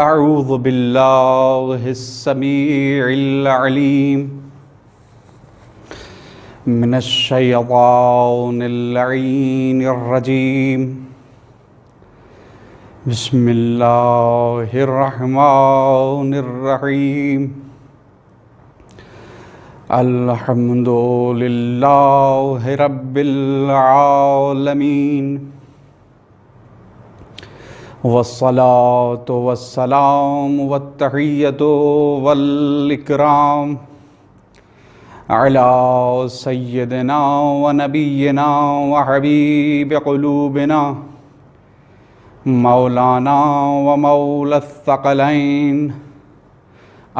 أعوذ بالله السميع العليم من الشيطان اللعين الرجيم. بسم الله الرحمن الرحيم. الحمد لله رب العالمين، والصلاة والسلام والتحية والإكرام على سيدنا ونبينا وحبيب قلوبنا مولانا ومولى الثقلين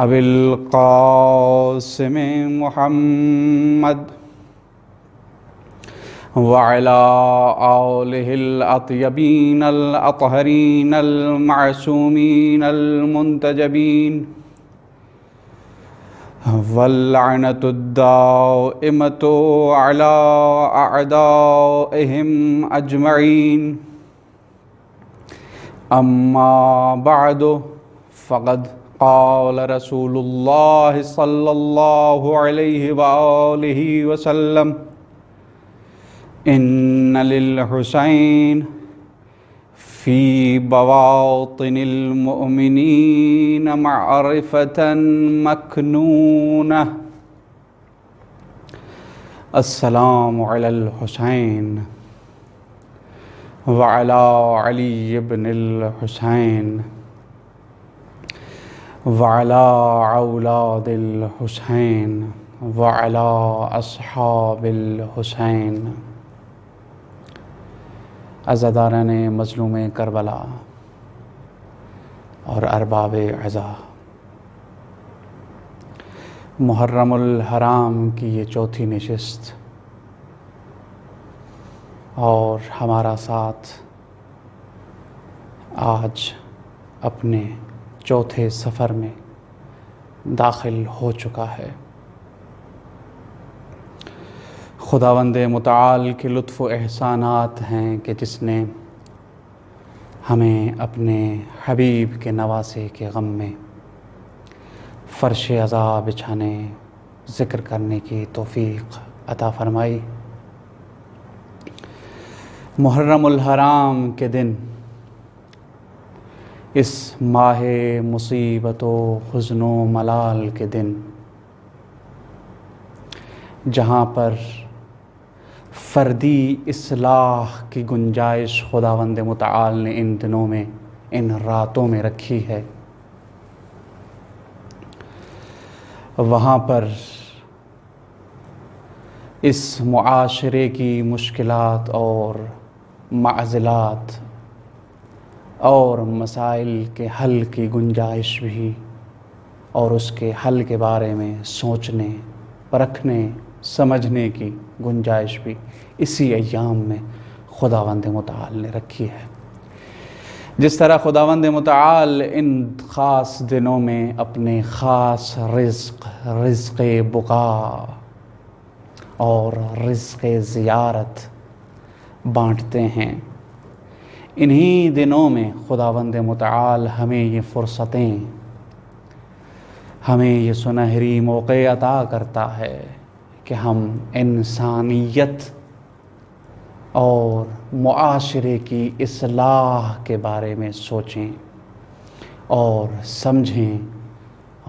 أبي القاسم محمد وعلى آله الأطيبين الأطهرين المعصومين المنتجبين، واللعنة الدائمة على أعدائهم أجمعين. أما بعد، فقد قال رسول الله صلى الله عليه وآله وسلم: إن للحسين في بواطن المؤمنين معرفة مكنونة. السلام على الحسين وعلى علي بن الحسين وعلى أولاد الحسين وعلى أصحاب الحسين. عزاداران مظلوم کربلا اور ارباب عزا، محرم الحرام کی یہ چوتھی نشست اور ہمارا ساتھ آج اپنے چوتھے سفر میں داخل ہو چکا ہے. خداوند متعال کے لطف و احسانات ہیں کہ جس نے ہمیں اپنے حبیب کے نواسے کے غم میں فرش عزا بچھانے، ذکر کرنے کی توفیق عطا فرمائی. محرم الحرام کے دن، اس ماہ مصیبت و حزن و ملال کے دن، جہاں پر فردی اصلاح کی گنجائش خداوند متعال نے ان دنوں میں، ان راتوں میں رکھی ہے، وہاں پر اس معاشرے کی مشکلات اور معضلات اور مسائل کے حل کی گنجائش بھی، اور اس کے حل کے بارے میں سوچنے، پرکھنے، سمجھنے کی گنجائش بھی اسی ایام میں خداوند متعال نے رکھی ہے. جس طرح خداوند متعال ان خاص دنوں میں اپنے خاص رزق بقا اور رزق زیارت بانٹتے ہیں، انہی دنوں میں خداوند متعال ہمیں یہ فرصتیں، ہمیں یہ سنہری موقع عطا کرتا ہے کہ ہم انسانیت اور معاشرے کی اصلاح کے بارے میں سوچیں اور سمجھیں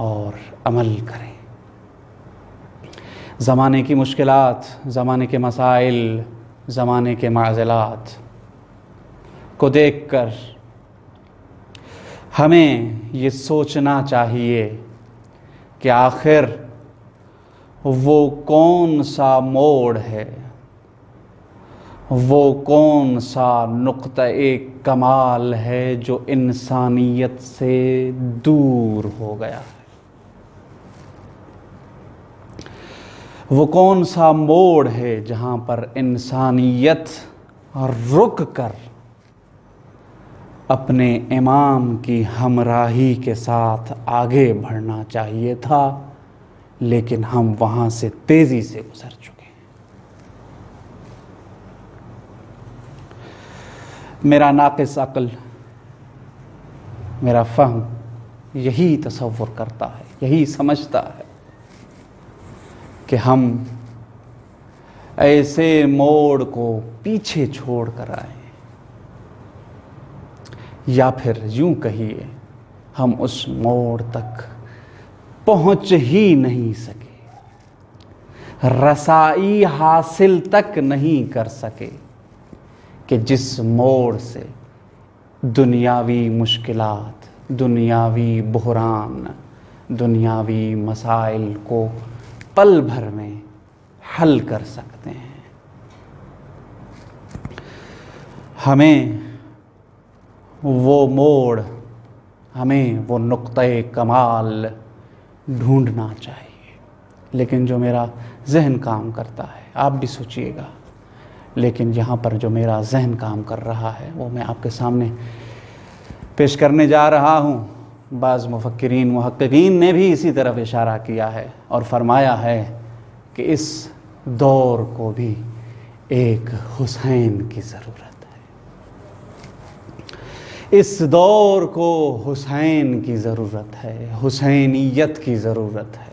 اور عمل کریں. زمانے کی مشکلات، زمانے کے مسائل، زمانے کے معضلات کو دیکھ کر ہمیں یہ سوچنا چاہیے کہ آخر وہ کون سا موڑ ہے، وہ کون سا نقطہ کمال ہے جو انسانیت سے دور ہو گیا ہے، وہ کون سا موڑ ہے جہاں پر انسانیت رک کر اپنے امام کی ہمراہی کے ساتھ آگے بڑھنا چاہیے تھا، لیکن ہم وہاں سے تیزی سے گزر چکے ہیں. میرا ناقص عقل، میرا فہم یہی تصور کرتا ہے، یہی سمجھتا ہے کہ ہم ایسے موڑ کو پیچھے چھوڑ کر آئے، یا پھر یوں کہیے ہم اس موڑ تک پہنچ ہی نہیں سکے، رسائی حاصل تک نہیں کر سکے کہ جس موڑ سے دنیاوی مشکلات، دنیاوی بحران، دنیاوی مسائل کو پل بھر میں حل کر سکتے ہیں۔ ہمیں وہ موڑ، ہمیں وہ نقطۂ کمال ڈھونڈنا چاہیے، لیکن جو میرا ذہن کام کرتا ہے، آپ بھی سوچئے گا، لیکن یہاں پر جو میرا ذہن کام کر رہا ہے وہ میں آپ کے سامنے پیش کرنے جا رہا ہوں۔ بعض مفکرین، محققین نے بھی اسی طرف اشارہ کیا ہے اور فرمایا ہے کہ اس دور کو بھی ایک حسین کی ضرورت ہے، اس دور کو حسین کی ضرورت ہے، حسینیت کی ضرورت ہے،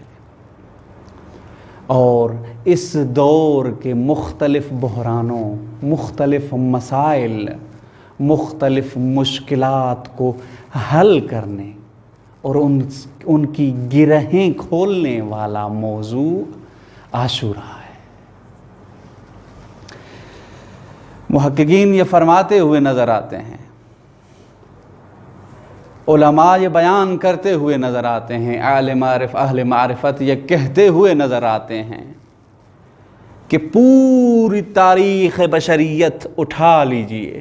اور اس دور کے مختلف بحرانوں، مختلف مسائل، مختلف مشکلات کو حل کرنے اور ان کی گرہیں کھولنے والا موضوع عاشورہ ہے۔ محققین یہ فرماتے ہوئے نظر آتے ہیں، علماء یہ بیان کرتے ہوئے نظر آتے ہیں، اہل معرفت یہ کہتے ہوئے نظر آتے ہیں کہ پوری تاریخ بشریت اٹھا لیجئے،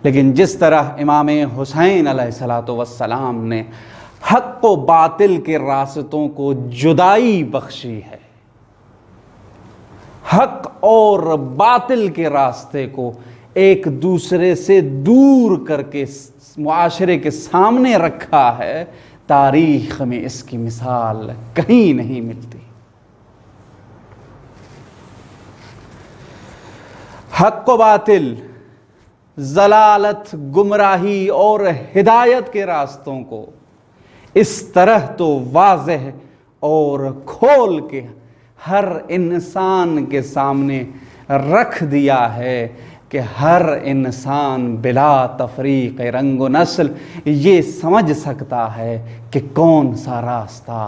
لیکن جس طرح امام حسین علیہ السلام نے حق و باطل کے راستوں کو جدائی بخشی ہے، حق اور باطل کے راستے کو ایک دوسرے سے دور کر کے معاشرے کے سامنے رکھا ہے، تاریخ میں اس کی مثال کہیں نہیں ملتی۔ حق و باطل، ضلالت، گمراہی اور ہدایت کے راستوں کو اس طرح تو واضح اور کھول کے ہر انسان کے سامنے رکھ دیا ہے کہ ہر انسان بلا تفریق رنگ و نسل یہ سمجھ سکتا ہے کہ کون سا راستہ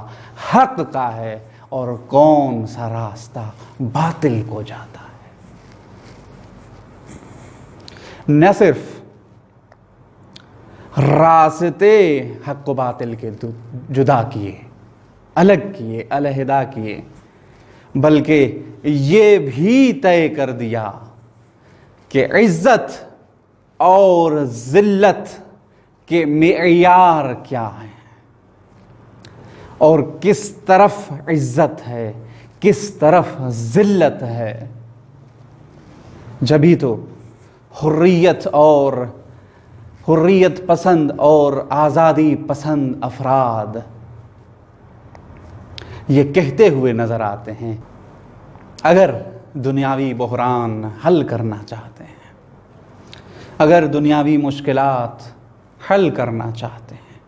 حق کا ہے اور کون سا راستہ باطل کو جاتا ہے۔ نہ صرف راستے حق و باطل کے جدا کیے، الگ کیے، علیحدہ کیے، بلکہ یہ بھی طے کر دیا کہ عزت اور ذلت کے معیار کیا ہیں، اور کس طرف عزت ہے، کس طرف ذلت ہے۔ جبھی تو حریت پسند اور آزادی پسند افراد یہ کہتے ہوئے نظر آتے ہیں، اگر دنیاوی بحران حل کرنا چاہتے ہیں، اگر دنیاوی مشکلات حل کرنا چاہتے ہیں،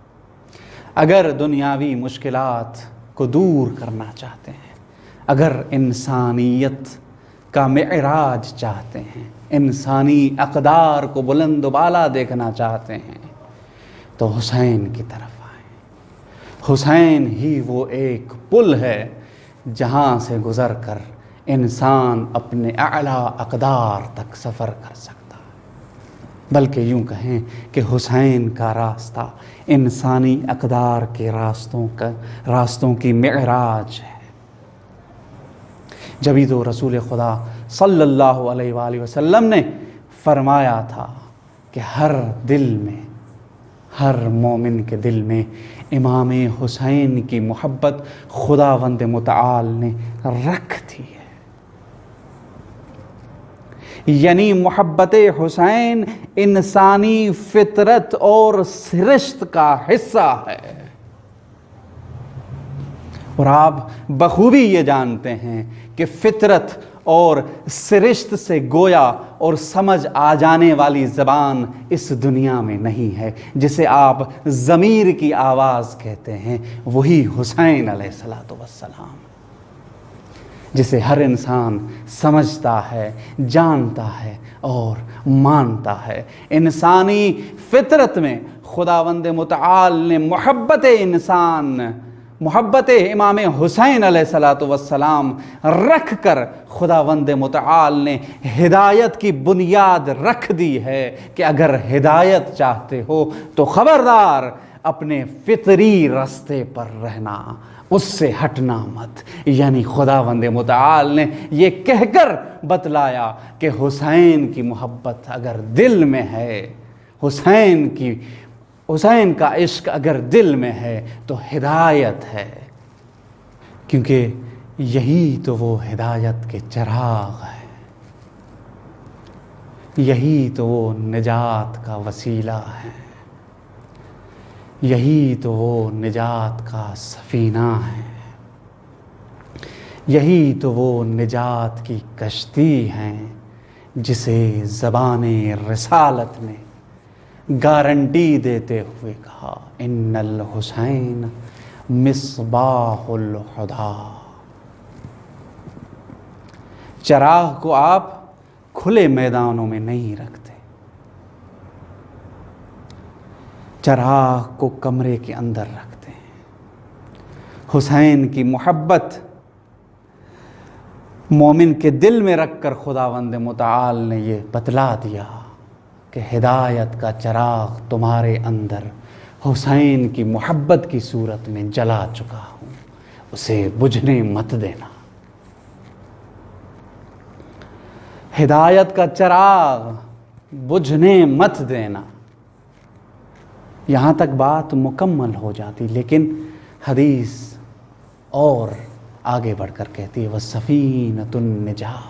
اگر دنیاوی مشکلات کو دور کرنا چاہتے ہیں، اگر انسانیت کا معراج چاہتے ہیں، انسانی اقدار کو بلند و بالا دیکھنا چاہتے ہیں، تو حسین کی طرف آئیں۔ حسین ہی وہ ایک پل ہے جہاں سے گزر کر انسان اپنے اعلیٰ اقدار تک سفر کر سکتا ہے، بلکہ یوں کہیں کہ حسین کا راستہ انسانی اقدار کے راستوں کی معراج ہے۔ جبھی تو رسول خدا صلی اللہ علیہ وآلہ وسلم نے فرمایا تھا کہ ہر دل میں، ہر مومن کے دل میں امام حسین کی محبت خداوند متعال نے رکھ دی ہے، یعنی محبت حسین انسانی فطرت اور سرشت کا حصہ ہے۔ اور آپ بخوبی یہ جانتے ہیں کہ فطرت اور سرشت سے گویا اور سمجھ آ جانے والی زبان اس دنیا میں نہیں ہے۔ جسے آپ ضمیر کی آواز کہتے ہیں وہی حسین علیہ السلام، جسے ہر انسان سمجھتا ہے، جانتا ہے اور مانتا ہے۔ انسانی فطرت میں خداوند متعال نے محبت امام حسین علیہ السلام رکھ کر خداوند متعال نے ہدایت کی بنیاد رکھ دی ہے کہ اگر ہدایت چاہتے ہو تو خبردار اپنے فطری راستے پر رہنا، اس سے ہٹنا مت۔ یعنی خداوند متعال نے یہ کہہ کر بتلایا کہ حسین کی محبت اگر دل میں ہے، حسین کا عشق اگر دل میں ہے تو ہدایت ہے، کیونکہ یہی تو وہ ہدایت کے چراغ ہے، یہی تو وہ نجات کا وسیلہ ہے، یہی تو وہ نجات کا سفینہ ہے، یہی تو وہ نجات کی کشتی ہیں جسے زبان رسالت نے گارنٹی دیتے ہوئے کہا ان الحسین مصباح الہدیٰ۔ چراغ کو آپ کھلے میدانوں میں نہیں رکھتے، چراغ کو کمرے کے اندر رکھتے ہیں۔ حسین کی محبت مومن کے دل میں رکھ کر خداوند متعال نے یہ بتلا دیا کہ ہدایت کا چراغ تمہارے اندر حسین کی محبت کی صورت میں جلا چکا ہوں، اسے بجھنے مت دینا۔ ہدایت کا چراغ بجھنے مت دینا۔ یہاں تک بات مکمل ہو جاتی، لیکن حدیث اور آگے بڑھ کر کہتی ہے وَالسَّفِینَةُ النِّجَاةُ۔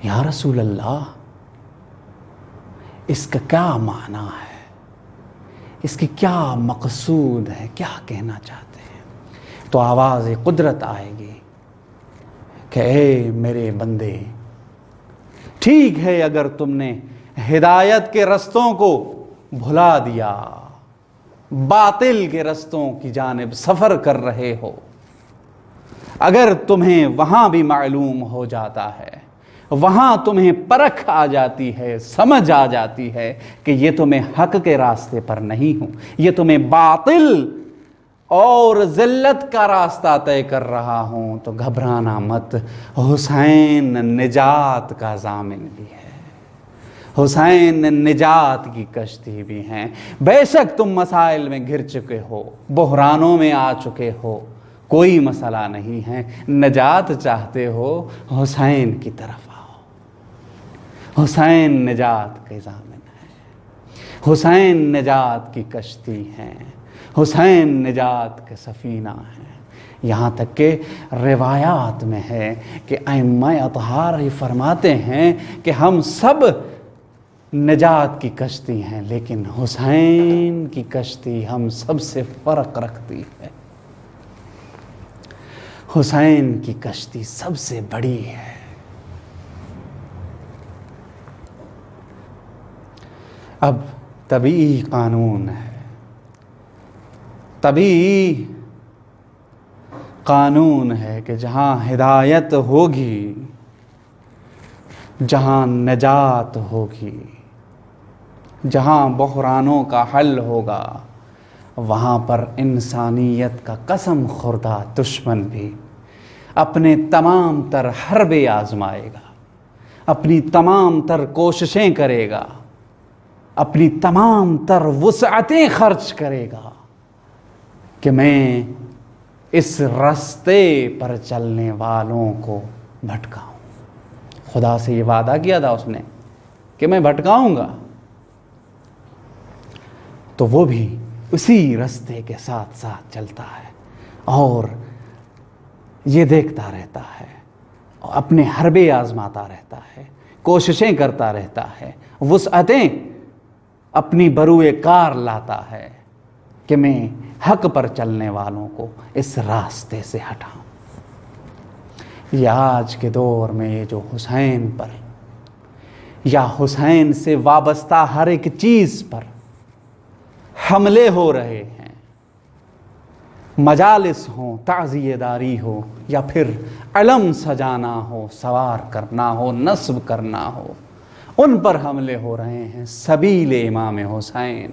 یا رسول اللہ، اس کا کیا معنی ہے، اس کی کیا مقصود ہے، کیا کہنا چاہتے ہیں؟ تو آواز قدرت آئے گی کہ اے میرے بندے، ٹھیک ہے اگر تم نے ہدایت کے رستوں کو بھلا دیا، باطل کے رستوں کی جانب سفر کر رہے ہو، اگر تمہیں وہاں بھی معلوم ہو جاتا ہے، وہاں تمہیں پرکھ آ جاتی ہے، سمجھ آ جاتی ہے کہ یہ تو میں حق کے راستے پر نہیں ہوں، یہ تو میں باطل اور ذلت کا راستہ طے کر رہا ہوں، تو گھبرانا مت۔ حسین نجات کا ضامن بھی ہے، حسین نجات کی کشتی بھی ہیں۔ بے شک تم مسائل میں گر چکے ہو، بحرانوں میں آ چکے ہو، کوئی مسئلہ نہیں ہے، نجات چاہتے ہو حسین کی طرف آؤ۔ حسین نجات کے ضامن ہے، حسین نجات کی کشتی ہیں، حسین نجات کے سفینہ ہیں۔ یہاں تک کہ روایات میں ہے کہ ائمہ اطہار ہی فرماتے ہیں کہ ہم سب نجات کی کشتی ہیں، لیکن حسین کی کشتی ہم سب سے فرق رکھتی ہے، حسین کی کشتی سب سے بڑی ہے۔ اب طبیعی قانون ہے، طبیعی قانون ہے کہ جہاں ہدایت ہوگی، جہاں نجات ہوگی، جہاں بحرانوں کا حل ہوگا، وہاں پر انسانیت کا قسم خوردہ دشمن بھی اپنے تمام تر حربے آزمائے گا، اپنی تمام تر کوششیں کرے گا، اپنی تمام تر وسعتیں خرچ کرے گا کہ میں اس راستے پر چلنے والوں کو بھٹکاؤں۔ خدا سے یہ وعدہ کیا تھا اس نے کہ میں بھٹکاؤں گا، تو وہ بھی اسی راستے کے ساتھ ساتھ چلتا ہے اور یہ دیکھتا رہتا ہے، اپنے حربے آزماتا رہتا ہے، کوششیں کرتا رہتا ہے، وسعتیں اپنی بروئے کار لاتا ہے، کہ میں حق پر چلنے والوں کو اس راستے سے ہٹاؤں۔ یہ آج کے دور میں یہ جو حسین پر یا حسین سے وابستہ ہر ایک چیز پر حملے ہو رہے ہیں، مجالس ہوں، تعزیہ داری ہو، یا پھر علم سجانا ہو، سوار کرنا ہو، نصب کرنا ہو، ان پر حملے ہو رہے ہیں، سبیل امام حسین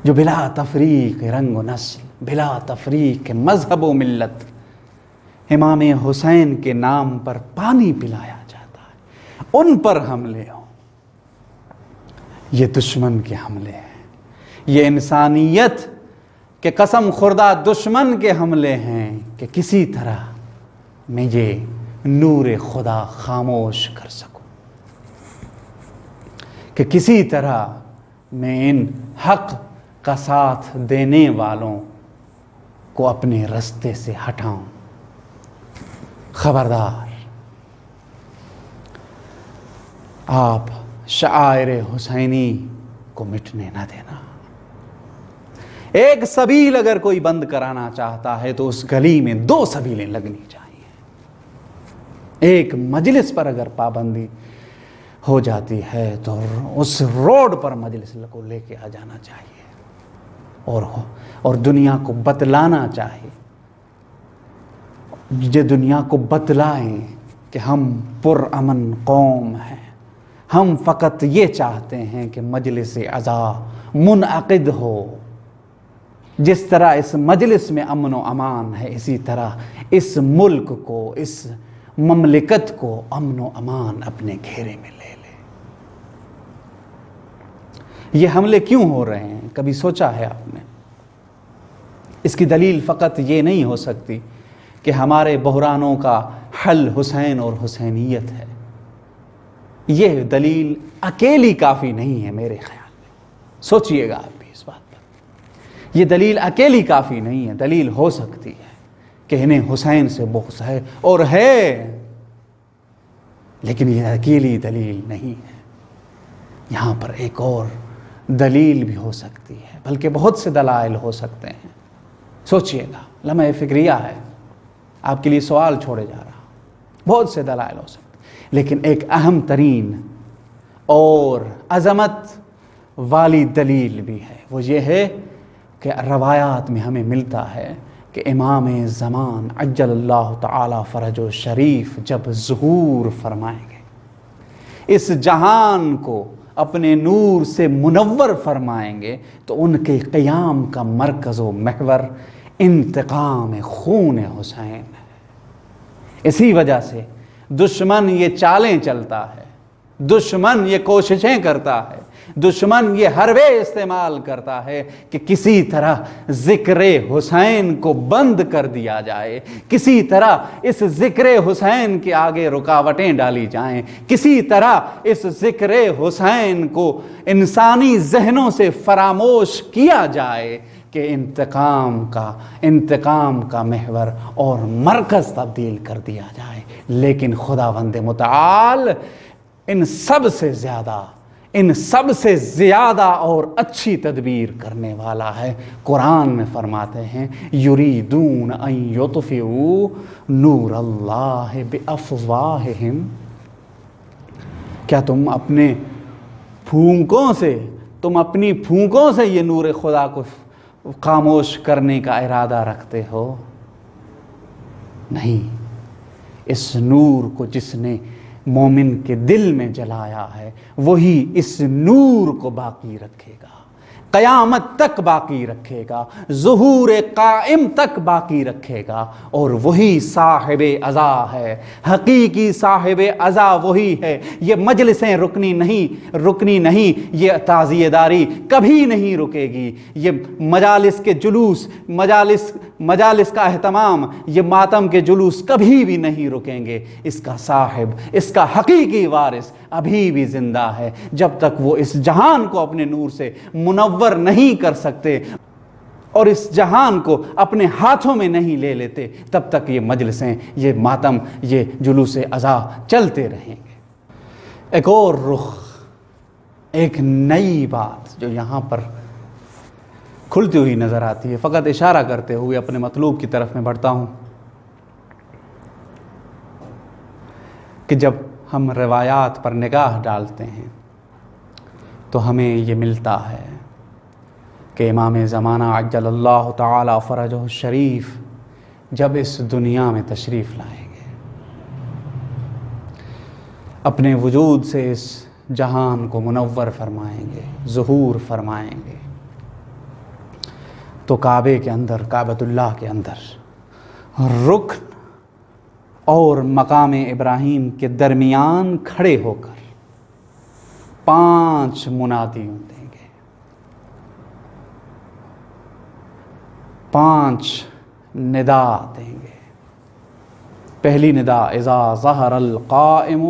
جو بلا تفریق رنگ و نسل، بلا تفریق مذہب و ملت امام حسین کے نام پر پانی پلایا جاتا ہے، ان پر حملے ہوں۔ یہ دشمن کے حملے ہیں، یہ انسانیت کہ قسم خوردہ دشمن کے حملے ہیں کہ کسی طرح میں یہ نور خدا خاموش کر سکوں، کہ کسی طرح میں ان حق کا ساتھ دینے والوں کو اپنے راستے سے ہٹاؤں۔ خبردار، آپ شعائر حسینی کو مٹنے نہ دینا۔ ایک سبیل اگر کوئی بند کرانا چاہتا ہے تو اس گلی میں 2 سبیلیں لگنی چاہیے۔ ایک مجلس پر اگر پابندی ہو جاتی ہے تو اس روڈ پر مجلس کو لے کے آ جانا چاہیے اور دنیا کو بتلانا چاہیے، یہ دنیا کو بتلائیں کہ ہم پرامن قوم ہیں، ہم فقط یہ چاہتے ہیں کہ مجلس عزا منعقد ہو۔ جس طرح اس مجلس میں امن و امان ہے، اسی طرح اس ملک کو، اس مملکت کو امن و امان اپنے گھیرے میں لے لے۔ یہ حملے کیوں ہو رہے ہیں؟ کبھی سوچا ہے آپ نے؟ اس کی دلیل فقط یہ نہیں ہو سکتی کہ ہمارے بحرانوں کا حل حسین اور حسینیت ہے۔ یہ دلیل اکیلی کافی نہیں ہے میرے خیال میں، سوچئے گا آپ بھی اس بات پر۔ یہ دلیل اکیلی کافی نہیں ہے، دلیل ہو سکتی ہے کہ انہیں حسین سے بغض ہے، اور ہے، لیکن یہ اکیلی دلیل نہیں ہے۔ یہاں پر ایک اور دلیل بھی ہو سکتی ہے، بلکہ بہت سے دلائل ہو سکتے ہیں۔ سوچئے گا، لمحہ فکریہ ہے، آپ کے لیے سوال چھوڑے جا رہا، بہت سے دلائل ہو سکتے ہیں، لیکن ایک اہم ترین اور عظمت والی دلیل بھی ہے، وہ یہ ہے کہ روایات میں ہمیں ملتا ہے کہ امام زمان عجل اللہ تعالی فرجہ شریف جب ظہور فرمائیں گے، اس جہان کو اپنے نور سے منور فرمائیں گے، تو ان کے قیام کا مرکز و محور انتقام خون حسین ہے۔ اسی وجہ سے دشمن یہ چالیں چلتا ہے، دشمن یہ کوششیں کرتا ہے، دشمن یہ حربے استعمال کرتا ہے کہ کسی طرح ذکر حسین کو بند کر دیا جائے، کسی طرح اس ذکر حسین کے آگے رکاوٹیں ڈالی جائیں، کسی طرح اس ذکر حسین کو انسانی ذہنوں سے فراموش کیا جائے کہ انتقام کا محور اور مرکز تبدیل کر دیا جائے۔ لیکن خداوند متعال ان سب سے زیادہ اور اچھی تدبیر کرنے والا ہے۔ قرآن میں فرماتے ہیں یریدون ان یطفئوا نور اللہ بافواہہم، کیا تم اپنی پھونکوں سے یہ نور خدا کو خاموش کرنے کا ارادہ رکھتے ہو؟ نہیں، اس نور کو جس نے مومن کے دل میں جلایا ہے وہی اس نور کو باقی رکھے گا، قیامت تک باقی رکھے گا، ظہور قائم تک باقی رکھے گا، اور وہی صاحب عزا ہے، حقیقی صاحب عزا وہی ہے۔ یہ مجلسیں رکنی نہیں، یہ تعزیہ داری کبھی نہیں رکے گی، یہ مجالس کے جلوس، مجالس کا اہتمام، یہ ماتم کے جلوس کبھی بھی نہیں رکیں گے۔ اس کا صاحب، اس کا حقیقی وارث ابھی بھی زندہ ہے۔ جب تک وہ اس جہان کو اپنے نور سے منور نہیں کر سکتے اور اس جہان کو اپنے ہاتھوں میں نہیں لے لیتے، تب تک یہ مجلسیں، یہ ماتم، یہ جلوس عزا چلتے رہیں گے۔ ایک اور رخ، ایک نئی بات جو یہاں پر کھلتی ہوئی نظر آتی ہے۔ فقط اشارہ کرتے ہوئے اپنے مطلوب کی طرف میں بڑھتا ہوں کہ جب ہم روایات پر نگاہ ڈالتے ہیں تو ہمیں یہ ملتا ہے کہ امام زمانہ عجل اللہ تعالی فرجہ الشریف جب اس دنیا میں تشریف لائیں گے، اپنے وجود سے اس جہان کو منور فرمائیں گے، ظہور فرمائیں گے، تو کعبے کے اندر، کعبۃ اللہ کے اندر رکن اور مقام ابراہیم کے درمیان کھڑے ہو کر 5 منادی دیں گے، 5 ندا دیں گے۔ پہلی ندا اذا ظہر القائم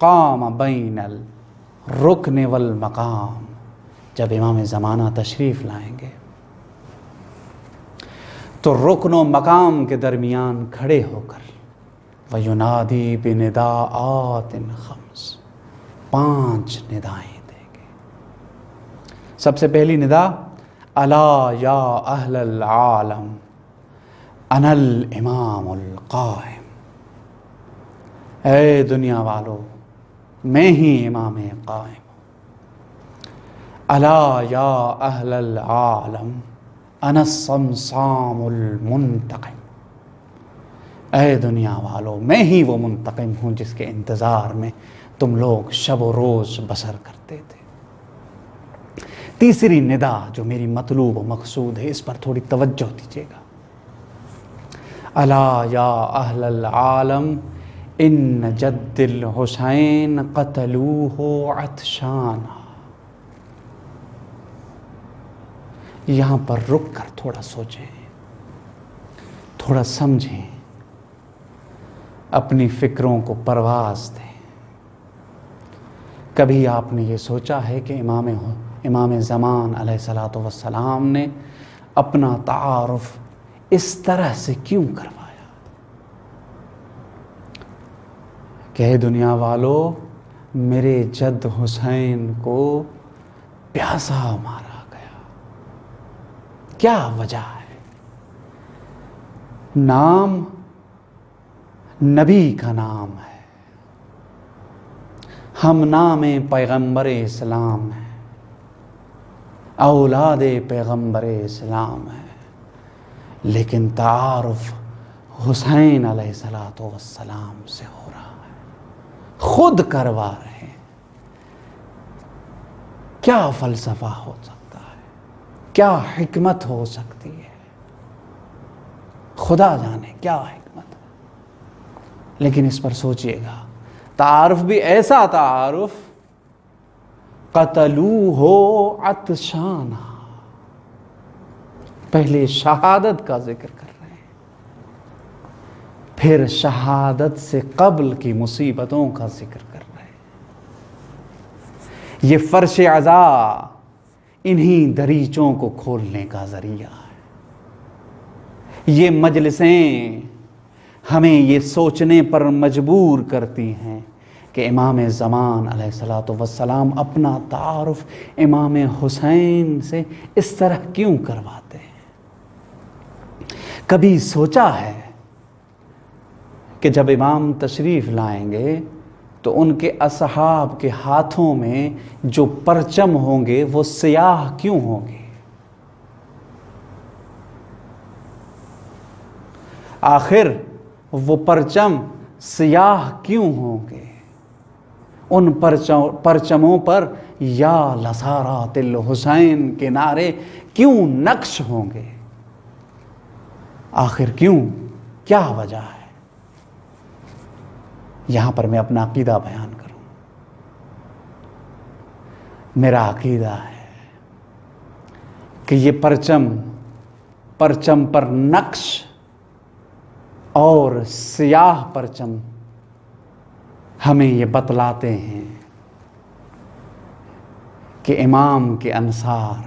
قام بین الرکن والمقام، جب امام زمانہ تشریف لائیں گے تو رکن و مقام کے درمیان کھڑے ہو کر وَيُنَادِي بِنِدَاءَاتٍ خَمْسٍ، 5 ندائیں دیں گے۔ سب سے پہلی ندا الا یا اہل العالم انا الامام القائم، اے دنیا والو میں ہی امام قائم ہوں۔ الا یا اہل العالم انا الصمصام المنتقم، اے دنیا والو میں ہی وہ منتقم ہوں جس کے انتظار میں تم لوگ شب و روز بسر کرتے تھے۔ تیسری ندا جو میری مطلوب و مقصود ہے، اس پر تھوڑی توجہ دیجیے گا۔ الا یا اہل العالم ان جد الحسین قتلوہ عطشانا، یہاں پر رک کر تھوڑا سوچیں، تھوڑا سمجھیں، اپنی فکروں کو پرواز دیں۔ کبھی آپ نے یہ سوچا ہے کہ امام زمان علیہ الصلوۃ والسلام نے اپنا تعارف اس طرح سے کیوں کروایا کہ اے دنیا والو میرے جد حسین کو پیاسا مارا گیا؟ کیا وجہ ہے؟ نام نبی کا نام ہے، ہم نام پیغمبر اسلام ہیں، اولاد پیغمبر اسلام ہے، لیکن تعارف حسین علیہ الصلوۃ والسلام سے ہو رہا ہے، خود کروا رہے ہیں۔ کیا فلسفہ ہو سکتا ہے؟ کیا حکمت ہو سکتی ہے؟ خدا جانے کیا حکمت ہے، لیکن اس پر سوچئے گا۔ تعارف بھی ایسا تعارف قتلوہ عطشانا، پہلے شہادت کا ذکر کر رہے ہیں، پھر شہادت سے قبل کی مصیبتوں کا ذکر کر رہے ہیں۔ یہ فرش عزا انہی دریچوں کو کھولنے کا ذریعہ ہے۔ یہ مجلسیں ہمیں یہ سوچنے پر مجبور کرتی ہیں کہ امام زمان علیہ الصلوۃ والسلام اپنا تعارف امام حسین سے اس طرح کیوں کرواتے ہیں؟ کبھی سوچا ہے کہ جب امام تشریف لائیں گے تو ان کے اصحاب کے ہاتھوں میں جو پرچم ہوں گے وہ سیاہ کیوں ہوں گے؟ آخر وہ پرچم سیاہ کیوں ہوں گے؟ ان پرچموں پر یا لسارات الحسین کے نعرے کیوں نقش ہوں گے؟ آخر کیوں؟ کیا وجہ ہے؟ یہاں پر میں اپنا عقیدہ بیان کروں۔ میرا عقیدہ ہے کہ یہ پرچم پر نقش اور سیاہ پرچم ہمیں یہ بتلاتے ہیں کہ امام کے انصار،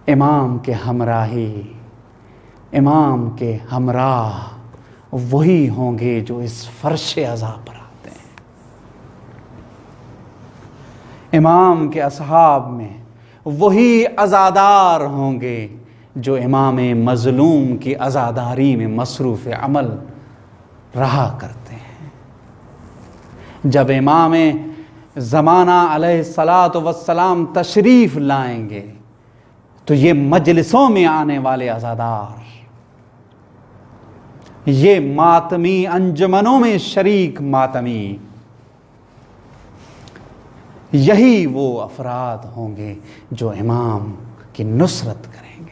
امام کے ہمراہی، امام کے ہمراہ وہی ہوں گے جو اس فرش عزا پر آتے ہیں۔ امام کے اصحاب میں وہی عزادار ہوں گے جو امام مظلوم کی عزاداری میں مصروف عمل رہا کرتے ہیں۔ جب امام زمانہ علیہ الصلاۃ والسلام تشریف لائیں گے تو یہ مجلسوں میں آنے والے عزادار، یہ ماتمی انجمنوں میں شریک ماتمی، یہی وہ افراد ہوں گے جو امام کی نصرت کریں گے،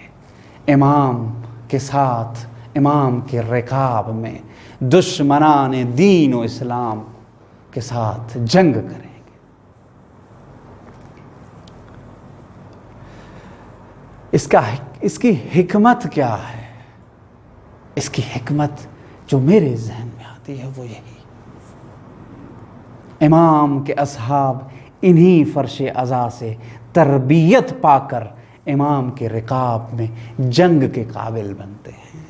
امام کے ساتھ، امام کے رکاب میں دشمنان دین و اسلام کے ساتھ جنگ کریں گے۔ اس کی حکمت کیا ہے؟ اس کی حکمت جو میرے ذہن میں آتی ہے وہ یہی، امام کے اصحاب انہی فرش عزا سے تربیت پا کر امام کے رکاب میں جنگ کے قابل بنتے ہیں۔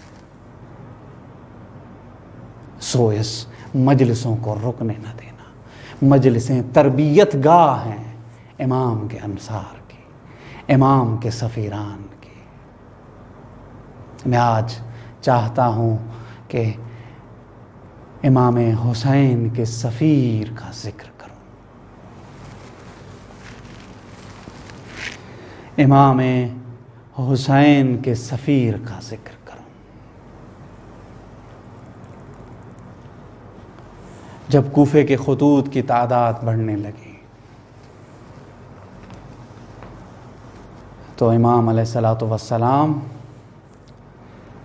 سو اس مجلسوں کو رکنے نہ دینا۔ مجلسیں تربیت گاہ ہیں امام کے انصار کی، امام کے سفیران کی۔ میں آج چاہتا ہوں کہ امام حسین کے سفیر کا ذکر کروں۔ امام حسین کے سفیر کا ذکر کروں۔ جب کوفے کے خطوط کی تعداد بڑھنے لگی تو امام علیہ الصلاۃ والسلام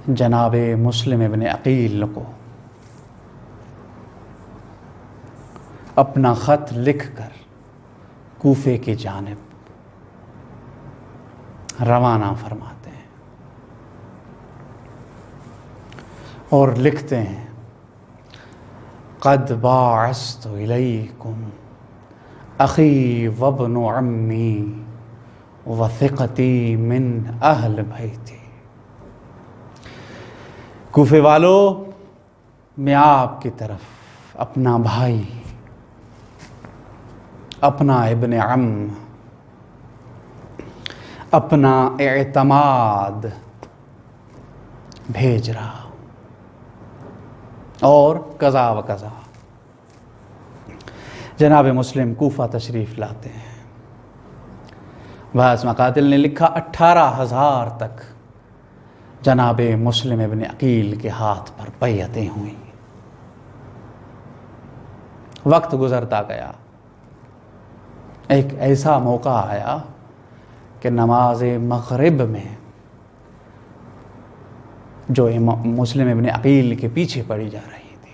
جناب مسلم ابن عقیل کو اپنا خط لکھ کر کوفے کی جانب روانہ فرماتے ہیں اور لکھتے ہیں، قد باعثت الیکم اخی وابن عمی وثقتی من اہل بیتی۔ کوفے والو، میں آپ کی طرف اپنا بھائی، اپنا ابن عم، اپنا اعتماد بھیج رہا ہوں، اور قضا و قضا۔ جناب مسلم کوفہ تشریف لاتے ہیں۔ بعض مقاتل نے لکھا 18,000 تک جناب مسلم ابن عقیل کے ہاتھ پر بیعتیں ہوئیں۔ وقت گزرتا گیا، ایک ایسا موقع آیا کہ نماز مغرب میں جو مسلم ابن عقیل کے پیچھے پڑھی جا رہی تھی،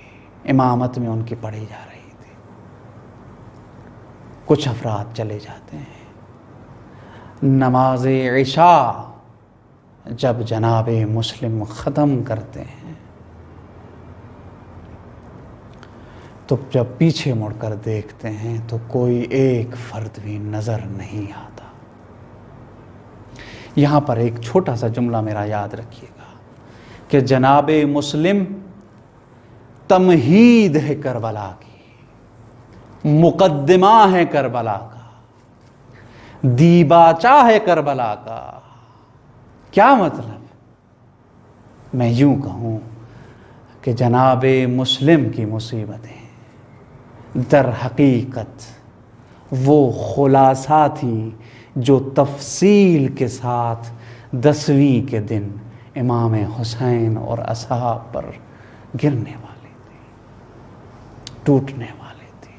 امامت میں ان کی پڑھی جا رہی تھی، کچھ افراد چلے جاتے ہیں۔ نماز عشاء جب جناب مسلم ختم کرتے ہیں تو جب پیچھے مڑ کر دیکھتے ہیں تو کوئی ایک فرد بھی نظر نہیں آتا۔ یہاں پر ایک چھوٹا سا جملہ میرا یاد رکھیے گا کہ جناب مسلم تمہید ہے کربلا کی، مقدمہ ہے کربلا کا، دیباچہ ہے کربلا کا۔ کیا مطلب؟ میں یوں کہوں کہ جناب مسلم کی مصیبتیں در حقیقت وہ خلاصہ تھیں جو تفصیل کے ساتھ 10ویں کے دن امام حسین اور اصحاب پر گرنے والی تھی، ٹوٹنے والی تھی۔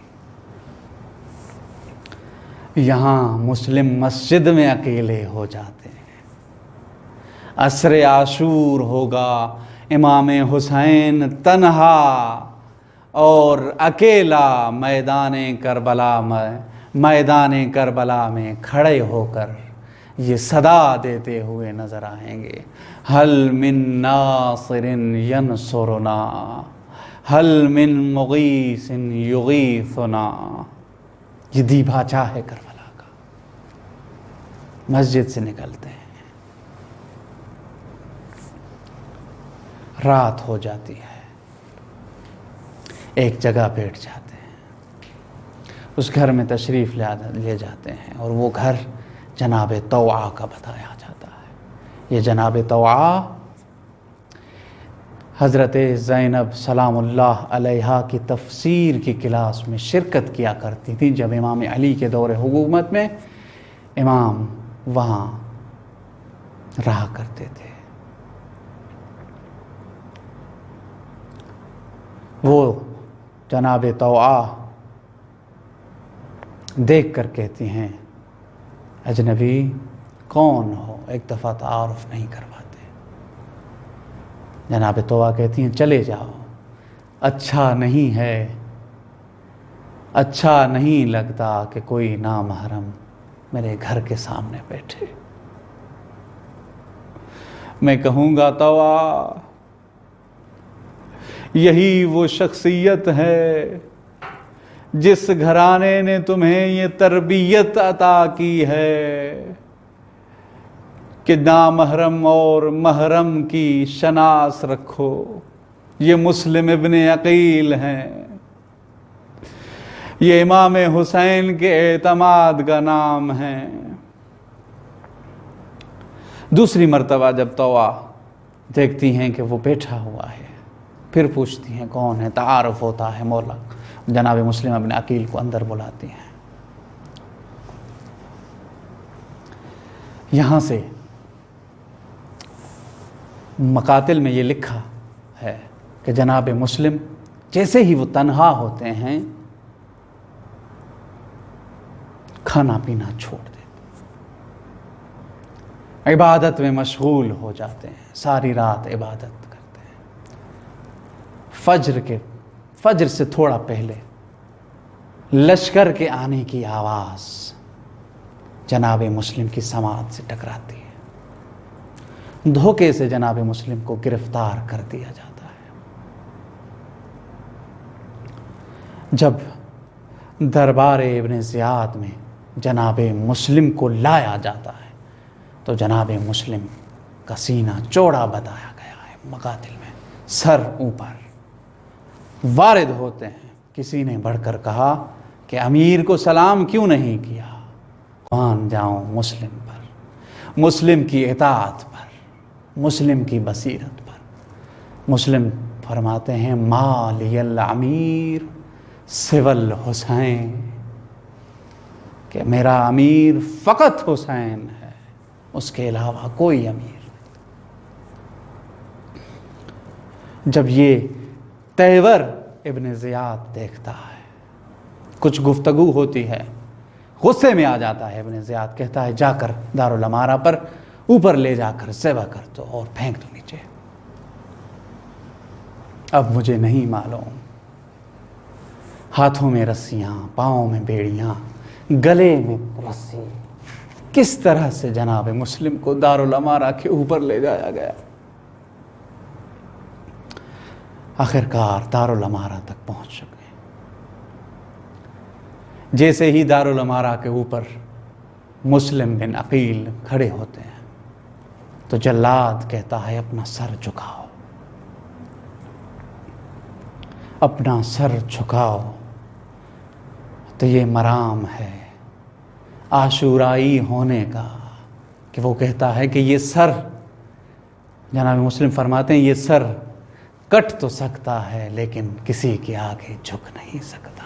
یہاں مسلم مسجد میں اکیلے ہو جاتے ہیں۔ عصر عاشور ہوگا، امام حسین تنہا اور اکیلا میدان کربلا میں کھڑے ہو کر یہ صدا دیتے ہوئے نظر آئیں گے، حل من ناصر ینصرنا، حل من مغیث یغیثنا۔ یہ دیباچہ ہے کربلا کا۔ مسجد سے نکلتے ہیں، رات ہو جاتی ہے، ایک جگہ بیٹھ جاتے ہیں، اس گھر میں تشریف لے جاتے ہیں، اور وہ گھر جناب طوعا کا بتایا جاتا ہے۔ یہ جناب طوعا حضرت زینب سلام اللہ علیہا کی تفسیر کی کلاس میں شرکت کیا کرتی تھی جب امام علی کے دور حکومت میں امام وہاں رہا کرتے تھے۔ وہ جناب طوعا دیکھ کر کہتی ہیں اجنبی کون ہو، ایک دفعہ تعارف نہیں کرواتے۔ جناب طوعا کہتی ہیں چلے جاؤ، اچھا نہیں ہے، اچھا نہیں لگتا کہ کوئی نامحرم میرے گھر کے سامنے بیٹھے۔ میں کہوں گا طوعا یہی وہ شخصیت ہے جس گھرانے نے تمہیں یہ تربیت عطا کی ہے کہ نامحرم اور محرم کی شناس رکھو۔ یہ مسلم ابن عقیل ہیں، یہ امام حسین کے اعتماد کا نام ہے۔ دوسری مرتبہ جب طوعا دیکھتی ہیں کہ وہ بیٹھا ہوا ہے، پھر پوچھتی ہیں کون ہے، تعارف ہوتا ہے، مولا جناب مسلم ابن عقیل کو اندر بلاتی ہیں۔ یہاں سے مقاتل میں یہ لکھا ہے کہ جناب مسلم جیسے ہی وہ تنہا ہوتے ہیں کھانا پینا چھوڑ دیتے، عبادت میں مشغول ہو جاتے ہیں، ساری رات عبادت کرتے ہیں۔ فجر سے تھوڑا پہلے لشکر کے آنے کی آواز جناب مسلم کی سماعت سے ٹکراتی ہے، دھوکے سے جناب مسلم کو گرفتار کر دیا جاتا ہے۔ جب دربار ابن زیاد میں جناب مسلم کو لایا جاتا ہے تو جناب مسلم کا سینہ چوڑا بتایا گیا ہے، مقاتل میں سر اوپر وارد ہوتے ہیں۔ کسی نے بڑھ کر کہا کہ امیر کو سلام کیوں نہیں کیا؟ قربان جاؤں مسلم پر، مسلم کی اطاعت پر، مسلم کی بصیرت پر۔ مسلم فرماتے ہیں ما لی الامیر سوى الحسین، کہ میرا امیر فقط حسین ہے، اس کے علاوہ کوئی امیر نہیں۔ جب یہ تیور ابن زیاد دیکھتا ہے، کچھ گفتگو ہوتی ہے، غصے میں آ جاتا ہے ابن زیاد، کہتا ہے جا کر دارالامارہ پر اوپر لے جا کر ذبح کر دو اور پھینک دو نیچے۔ اب مجھے نہیں معلوم ہاتھوں میں رسیاں، پاؤں میں بیڑیاں، گلے میں رسی، کس طرح سے جناب مسلم کو دارالامارہ کے اوپر لے جایا گیا۔ آخرکار دارالامارہ تک پہنچ گئے۔ جیسے ہی دارالامارہ کے اوپر مسلم بن عقیل کھڑے ہوتے ہیں تو جلاد کہتا ہے اپنا سر جھکاؤ، اپنا سر جھکاؤ۔ تو یہ مرام ہے عاشورائی ہونے کا کہ وہ کہتا ہے کہ یہ سر، جناب مسلم فرماتے ہیں یہ سر کٹ تو سکتا ہے لیکن کسی کے آگے جھک نہیں سکتا۔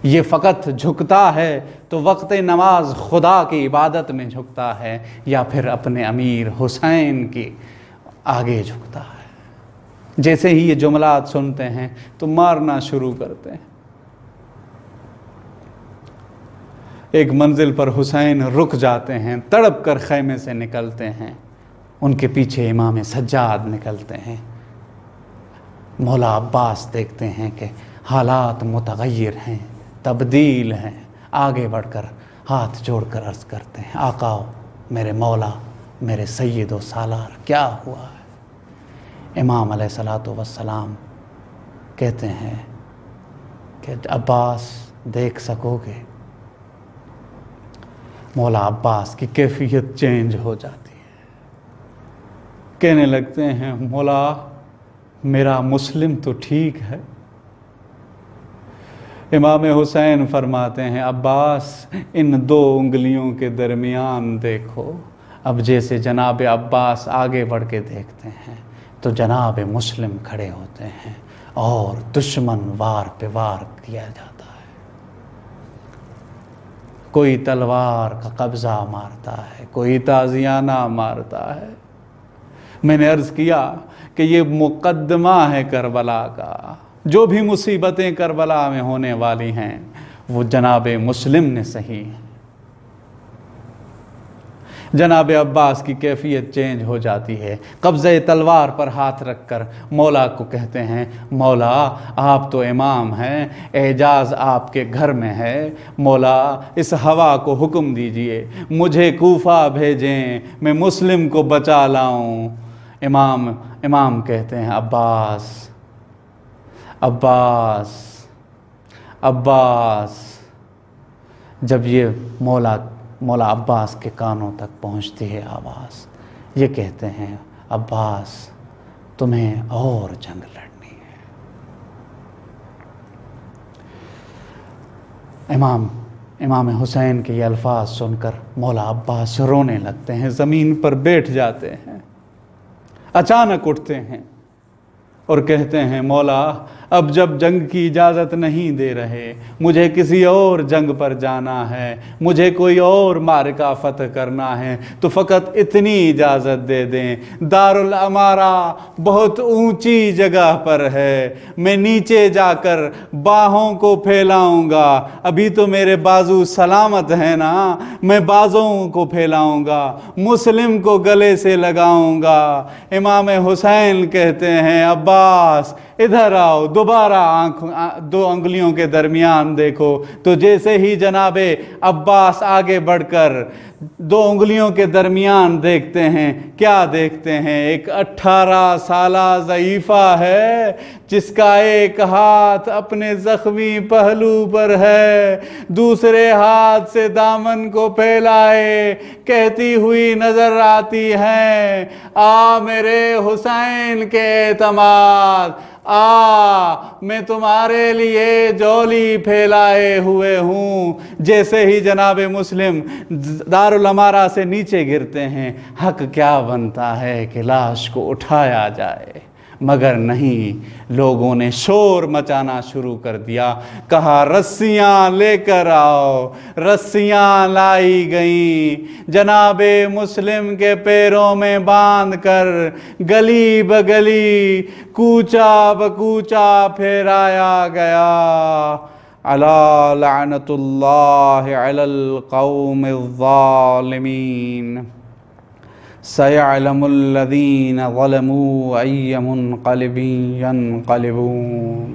یہ فقط جھکتا ہے تو وقت نماز خدا کی عبادت میں جھکتا ہے یا پھر اپنے امیر حسین کی آگے جھکتا ہے۔ جیسے ہی یہ جملات سنتے ہیں تو مارنا شروع کرتے ہیں۔ ایک منزل پر حسین رک جاتے ہیں، تڑپ کر خیمے سے نکلتے ہیں، ان کے پیچھے امام سجاد نکلتے ہیں۔ مولا عباس دیکھتے ہیں کہ حالات متغیر ہیں، تبدیل ہیں، آگے بڑھ کر ہاتھ جوڑ کر عرض کرتے ہیں آقا میرے مولا، میرے سید و سالار، کیا ہوا ہے؟ امام علیہ الصلوۃ والسلام کہتے ہیں کہ عباس دیکھ سکو گے؟ مولا عباس کی کیفیت چینج ہو جاتی ہے، کہنے لگتے ہیں مولا میرا مسلم تو ٹھیک ہے امام حسین فرماتے ہیں عباس ان دو انگلیوں کے درمیان دیکھو۔ اب جیسے جناب عباس آگے بڑھ کے دیکھتے ہیں تو جناب مسلم کھڑے ہوتے ہیں اور دشمن وار پہ وار کیا جاتا ہے۔ کوئی تلوار کا قبضہ مارتا ہے، کوئی تازیانہ مارتا ہے۔ میں نے عرض کیا کہ یہ مقدمہ ہے کربلا کا، جو بھی مصیبتیں کربلا میں ہونے والی ہیں وہ جناب مسلم نے سہی ہیں۔ جناب عباس کی کیفیت چینج ہو جاتی ہے، قبضہ تلوار پر ہاتھ رکھ کر مولا کو کہتے ہیں مولا آپ تو امام ہیں، اعجاز آپ کے گھر میں ہے، مولا اس ہوا کو حکم دیجئے مجھے کوفہ بھیجیں، میں مسلم کو بچا لاؤں۔ امام کہتے ہیں عباس عباس عباس۔ جب یہ مولا عباس کے کانوں تک پہنچتی ہے آواز، یہ کہتے ہیں عباس تمہیں اور جنگ لڑنی ہے۔ امام حسین کے یہ الفاظ سن کر مولا عباس رونے لگتے ہیں، زمین پر بیٹھ جاتے ہیں، اچانک اٹھتے ہیں اور کہتے ہیں مولا اب جب جنگ کی اجازت نہیں دے رہے، مجھے کسی اور جنگ پر جانا ہے، مجھے کوئی اور معرکہ فتح کرنا ہے، تو فقط اتنی اجازت دے دیں، دارالامارہ بہت اونچی جگہ پر ہے، میں نیچے جا کر باہوں کو پھیلاؤں گا، ابھی تو میرے بازو سلامت ہیں نا، میں بازوں کو پھیلاؤں گا، مسلم کو گلے سے لگاؤں گا۔ امام حسین کہتے ہیں عباس ادھر آؤ، دوبارہ دو انگلیوں کے درمیان دیکھو، تو جیسے ہی جناب عباس آگے بڑھ کر دو انگلیوں کے درمیان دیکھتے ہیں، کیا دیکھتے ہیں؟ ایک 18 سالہ ضعیفہ ہے جس کا ایک ہاتھ اپنے زخمی پہلو پر ہے، دوسرے ہاتھ سے دامن کو پھیلائے کہتی ہوئی نظر آتی ہیں آ میرے حسین کے اعتماد، میں تمہارے لیے جولی پھیلائے ہوئے ہوں۔ جیسے ہی جناب مسلم دارالامارہ سے نیچے گرتے ہیں، حق کیا بنتا ہے کہ لاش کو اٹھایا جائے، مگر نہیں، لوگوں نے شور مچانا شروع کر دیا، کہا رسیاں لے کر آؤ۔ رسیاں لائی گئیں، جناب مسلم کے پیروں میں باندھ کر گلی بگلی، کوچہ بکوچہ پھیرایا گیا۔ الا لعنت اللہ علی القوم الظالمین، سيعلم الذين ظلموا أي منقلب ينقلبون۔